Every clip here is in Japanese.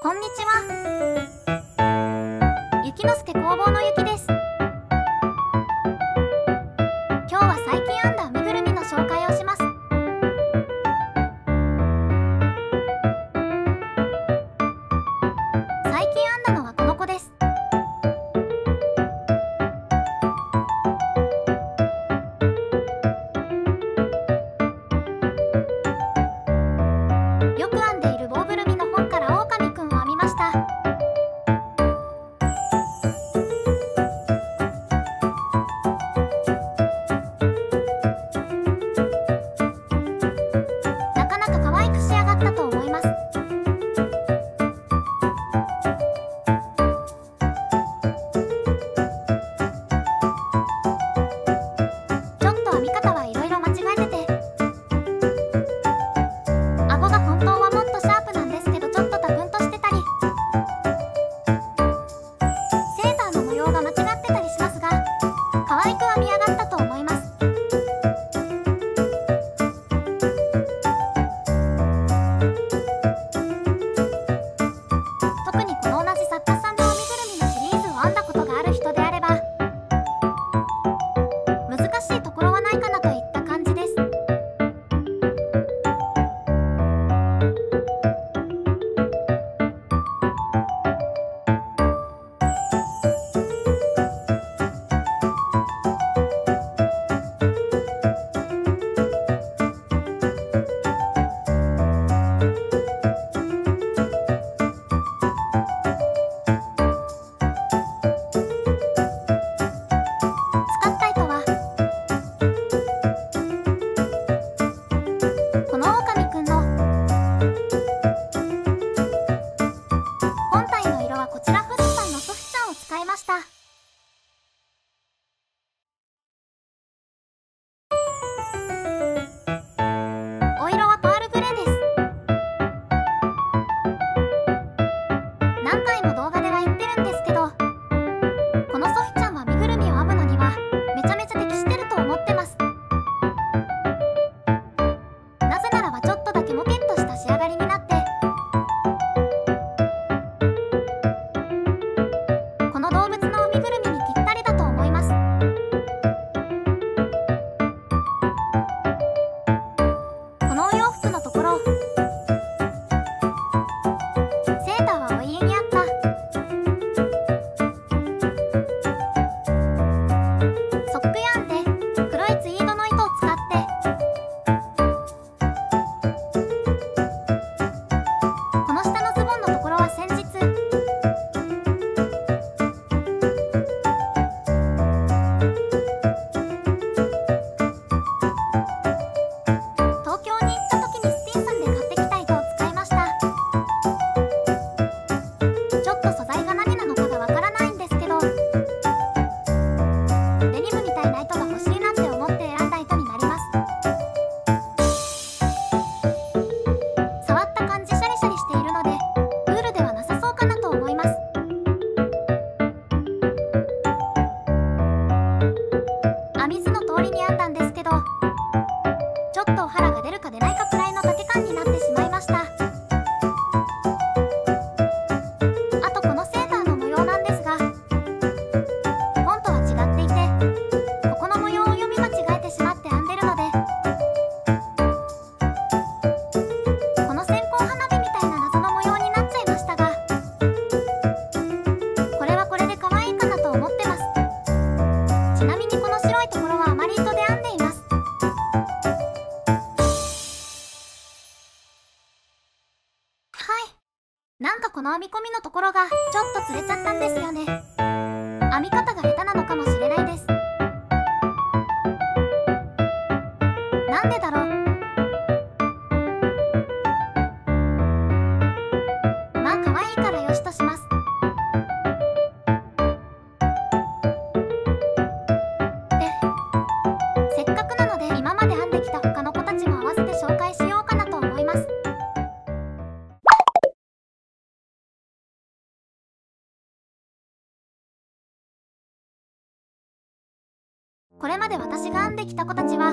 こんにちは。ゆきのすけ工房のゆきです。今日は最近編んだ編みぐるみの紹介をします。最近編んだのはこの子です。よく編んでいる棒ぐるみの本からオオカミくんを編みました。なかなか可愛く仕上がったと思います。ちょっと編み方はいろいろ間違えてて、顎が本当はもっとシャープなんですけどちょっとタプンとしてたり、セーターの模様が間違ってたりしますが、可愛く編み上がったと思います。特にこの同じ作家さんの編みぐるみのシリーズを編んだことがある人であれば、難しいところはないかなといった感じです。使った糸はこのオオカミくんの本体の色はこちら富士山のソフちゃんを使いました。お色はパールグレーです。何回も動画では言ってるんですけど、このソフちゃんは編みぐるみを編むのにはめちゃめちゃ適してると思ってます。なぜならばちょっとだけモケッとした仕上がりになって、この動物の編みぐるみにぴったりだと思います。このお洋服のところ、セーターはお家にあったソックヤーンで黒いツイードの糸を使って、この下のズボンのところは先日東京に行った時にスティンさんで買ってきた糸を使いました。ちょっと素材が何なのかがわからないんですけど、デニムみたいな糸が欲しいなって思って選んだ糸になります。触った感じシャリシャリしているのでウールではなさそうかなと思います。編み図の通りに編んだんですけど、ちょっとお腹が出るか出ないかくらいの丈感になってしまいました。あとこのセーターの模様なんですが、本とは違っていて、ここの模様を読み間違えてしまって編んでるので、この線香花火みたいな謎の模様になっちゃいましたが、これはこれで可愛いかなと思ってます。ちなみにこの白いところはあまり糸で編んでいます。はい。なんかこの編み込みのところがちょっとずれちゃったんですよね。編み方が下手なのかもしれないです。なんでだろう。まあ可愛いからよしとします。で、せっかくなので今まで編んできた他の子たちも合わせて紹介しようかなと思います。これまで私が編んできた子たちは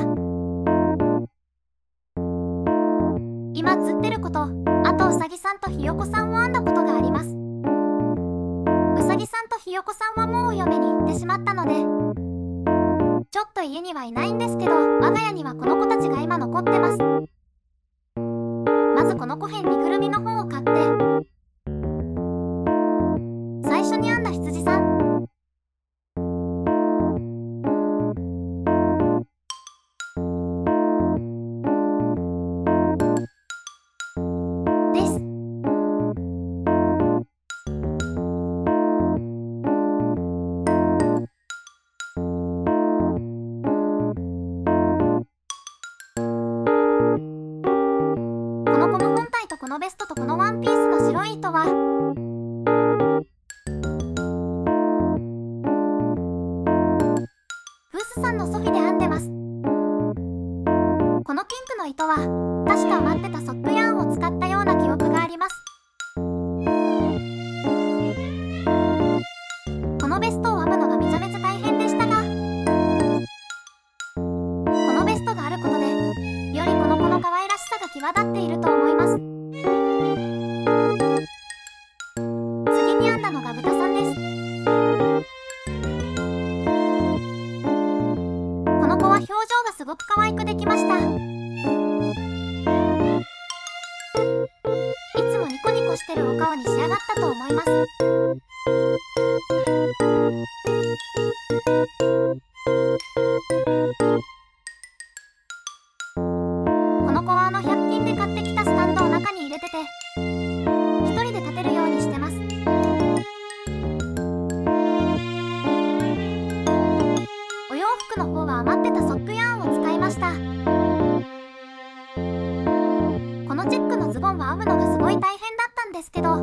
今釣ってる子と、あとうさぎさんとひよこさんを編んだことがあります。お子さんはもうお嫁に行ってしまったので、ちょっと家にはいないんですけど、我が家にはこの子たちが今残ってます。まずこの子編身ぐるみの方を買って、最初に編んだ羊さん、です。このゴム本体とこのベストとこのワンピースの白い糸はフースさんのソフィで編んでます。このピンクの糸は確か余ってたソックヤーンを使ったような記憶があります。このベストを編むのがめちゃめちゃ大変でしたが、このベストがあることでよりこの子の可愛らしさが際立っていると思います。次に編んだのが豚さんです。この子は表情がすごく可愛くできました。いつもニコニコしてるお顔に仕上がったと思います。この子は100均で買ってきたスタンドを中に入れてて、一人で立てるようにしてます。お洋服の方は余ってたソックヤーンを使いました。このチェックのズボンは編むのがすごい大変だったんですけど、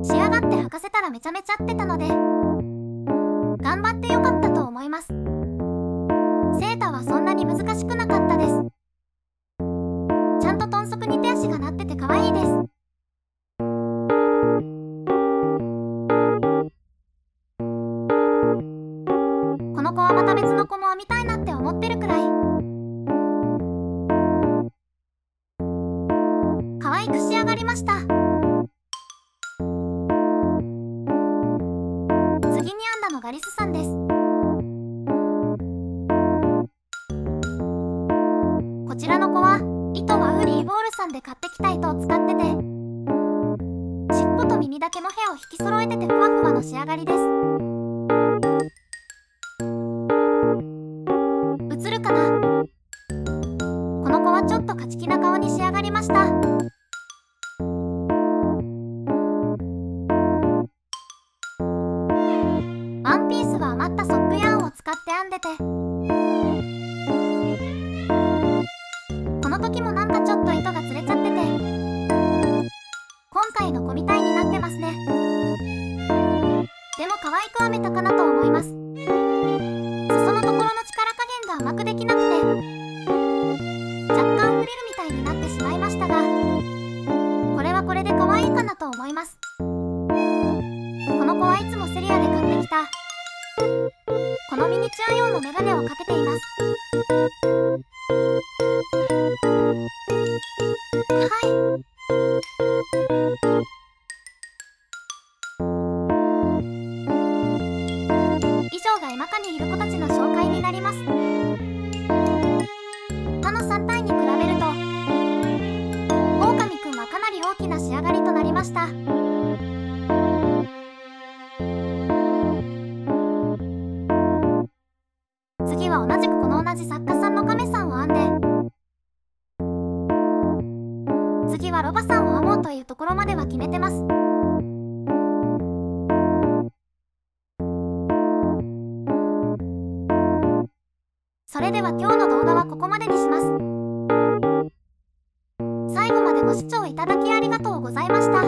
仕上がって履かせたらめちゃめちゃ合ってたので頑張ってよかったと思います。セーターはそんなに難しくなかったです。ちゃんと豚足に手足がなってて可愛いです。この子はまた別の子も編みたいなって思ってるくらい可愛く仕上がりました。次に編んだのがリスさんです。こちらの子は糸はウリーボールさんで買ってきた糸を使ってて、尻尾と耳だけモヘアを引き揃えててふわふわの仕上がりです。映るかな。この子はちょっと勝ち気な顔に仕上がりました。ワンピースは余ったソックヤーンを使って編んでて、この時もなんかちょっと糸がずれちゃってて、今回の子みたいになってますね。でも可愛く編めたかなと思います。裾のところの力加減がうまくできなくて若干フリルみたいになってしまいましたが、これはこれで可愛いかなと思います。この子はいつもセリアで買ってきたこのミニチュア用のメガネをかけています。はい。以上が絵マカにいる子たちの紹介になります。他の3体に比べると狼くんはかなり大きな仕上がりとなりました。次は同じくこの同じ作家さんの亀さんを編んで、次はロバさんを編もうというところまでは決めてます。それでは今日の動画はここまでにします。最後までご視聴いただきありがとうございました。